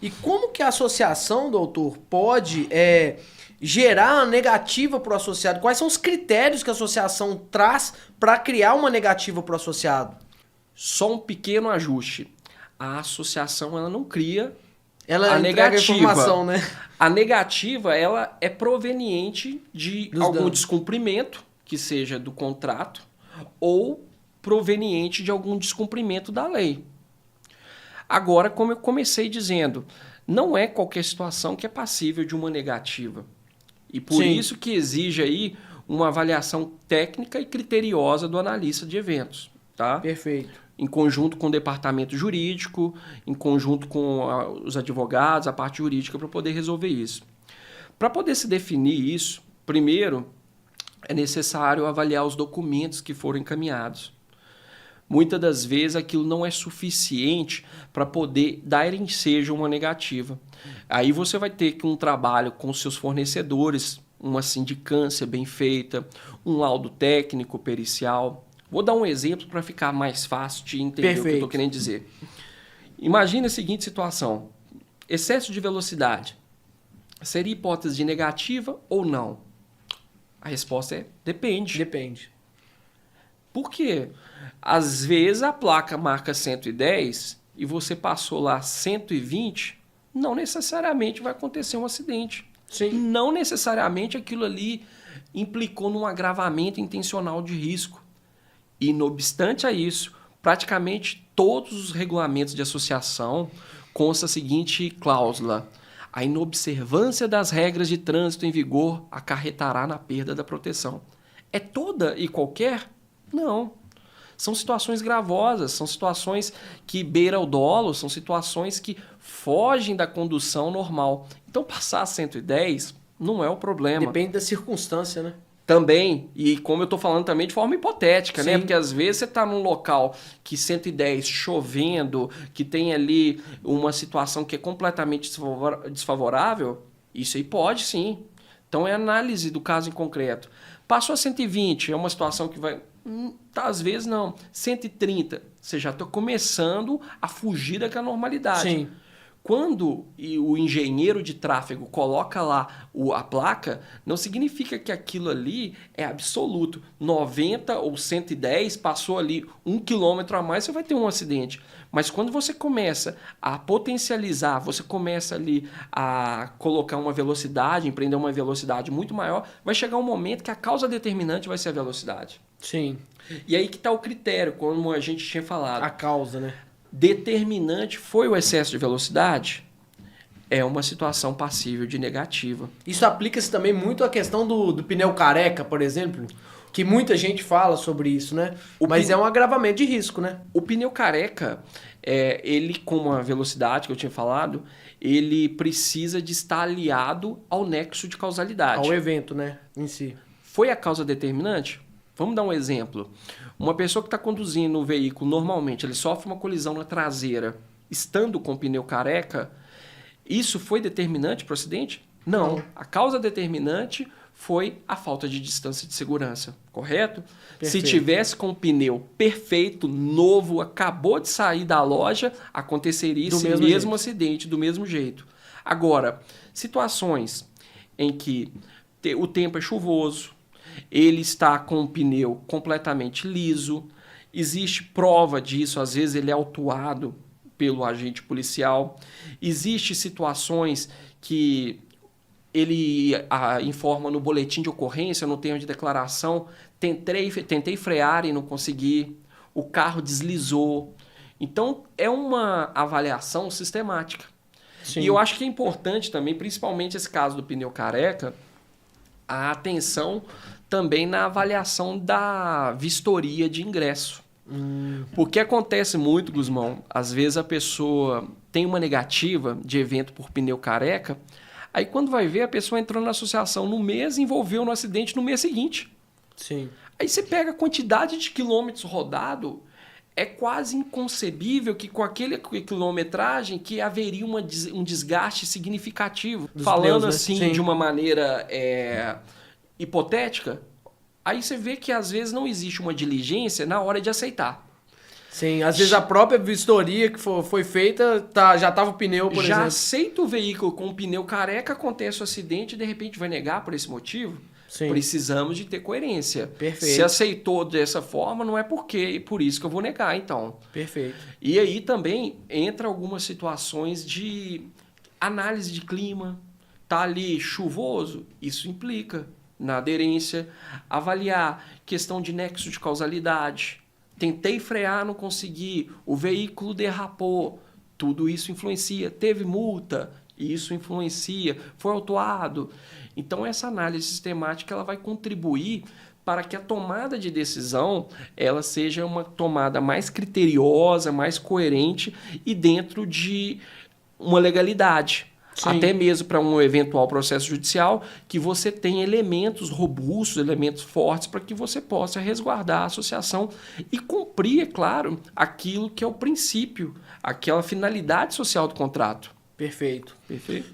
E como que a associação, doutor, pode gerar uma negativa para o associado? Quais são os critérios que a associação traz para criar uma negativa para o associado? Só um pequeno ajuste. A associação ela não cria Ela a entrega a negativa. informação, né? A negativa ela é proveniente de Dos algum danos. descumprimento, que seja do contrato, ou proveniente de algum descumprimento da lei. Agora, como eu comecei dizendo, não é qualquer situação que é passível de uma negativa. E por Sim. isso que exige aí uma avaliação técnica e criteriosa do analista de eventos, tá? Perfeito. Em conjunto com o departamento jurídico, em conjunto com os advogados, a parte jurídica, para poder resolver isso. Para poder se definir isso, primeiro é necessário avaliar os documentos que foram encaminhados. Muitas das vezes aquilo não é suficiente para poder dar ensejo a uma negativa. Aí você vai ter que um trabalho com seus fornecedores, uma sindicância bem feita, um laudo técnico, pericial. Vou dar um exemplo para ficar mais fácil de entender o que eu Perfeito. estou querendo dizer. Imagine a seguinte situação. Excesso de velocidade. Seria hipótese de negativa ou não? A resposta é depende. Depende. Por quê? Às vezes a placa marca 110 e você passou lá 120, não necessariamente vai acontecer um acidente. Sim. Não necessariamente aquilo ali implicou num agravamento intencional de risco. E, não obstante a isso, praticamente todos os regulamentos de associação consta a seguinte cláusula: a inobservância das regras de trânsito em vigor acarretará na perda da proteção. É toda e qualquer? Não. São situações gravosas, são situações que beiram o dolo, são situações que fogem da condução normal. Então, passar 110 não é o problema. Depende da circunstância, né? Também, e como eu estou falando também de forma hipotética, né? Sim. Porque às vezes você está num local que 110 chovendo, que tem ali uma situação que é completamente desfavorável, isso aí pode sim. Então é análise do caso em concreto. Passou a 120, é uma situação que vai... às vezes não. 130, você já está começando a fugir daquela normalidade. Sim. Quando o engenheiro de tráfego coloca lá a placa, não significa que aquilo ali é absoluto. 90 ou 110, passou ali 1 quilômetro a mais, você vai ter um acidente. Mas quando você começa a potencializar, você começa ali a colocar uma velocidade, empreender uma velocidade muito maior, vai chegar um momento que a causa determinante vai ser a velocidade. Sim. E aí que está o critério, como a gente tinha falado. A causa, né? Determinante foi o excesso de velocidade? É uma situação passível de negativa. Isso aplica-se também muito à questão do pneu careca, por exemplo, que muita gente fala sobre isso, né? Mas é um agravamento de risco, né? O pneu careca, ele com a velocidade que eu tinha falado, ele precisa de estar aliado ao nexo de causalidade. Ao evento, né? Em si. Foi a causa determinante? Vamos dar um exemplo. Uma pessoa que está conduzindo o veículo normalmente, ele sofre uma colisão na traseira, estando com o pneu careca, isso foi determinante para o acidente? Não. A causa determinante foi a falta de distância de segurança, correto? Perfeito. Se tivesse com o pneu perfeito, novo, acabou de sair da loja, aconteceria esse mesmo acidente, do mesmo jeito. Agora, situações em que o tempo é chuvoso, ele está com o pneu completamente liso, existe prova disso, às vezes ele é autuado pelo agente policial, existem situações que ele informa no boletim de ocorrência, no termo de declaração, tentei frear e não consegui, o carro deslizou. Então, é uma avaliação sistemática. Sim. E eu acho que é importante também, principalmente esse caso do pneu careca, a atenção também na avaliação da vistoria de ingresso. Porque acontece muito, Guzmão, às vezes a pessoa tem uma negativa de evento por pneu careca, aí quando vai ver, a pessoa entrou na associação no mês e envolveu no acidente no mês seguinte. Sim. Aí você pega a quantidade de quilômetros rodado, é quase inconcebível que com aquela quilometragem que haveria um desgaste significativo. Dos Falando pneus, né? assim, Sim. de uma maneira hipotética, aí você vê que às vezes não existe uma diligência na hora de aceitar. Sim, às vezes a própria vistoria que foi feita, já estava o pneu, por Já exemplo. aceita o veículo com o pneu careca, acontece o acidente e de repente vai negar por esse motivo? Sim. Precisamos de ter coerência. Perfeito. Se aceitou dessa forma, não é por isso que eu vou negar, então. Perfeito. E aí também entra algumas situações de análise de clima. Tá ali chuvoso, isso implica na aderência. Avaliar questão de nexo de causalidade. Tentei frear, não consegui. O veículo derrapou. Tudo isso influencia. Teve multa, isso influencia. Foi autuado. Então, essa análise sistemática ela vai contribuir para que a tomada de decisão ela seja uma tomada mais criteriosa, mais coerente e dentro de uma legalidade. Sim. Até mesmo para um eventual processo judicial, que você tenha elementos robustos, elementos fortes para que você possa resguardar a associação e cumprir, é claro, aquilo que é o princípio, aquela finalidade social do contrato. Perfeito. Perfeito.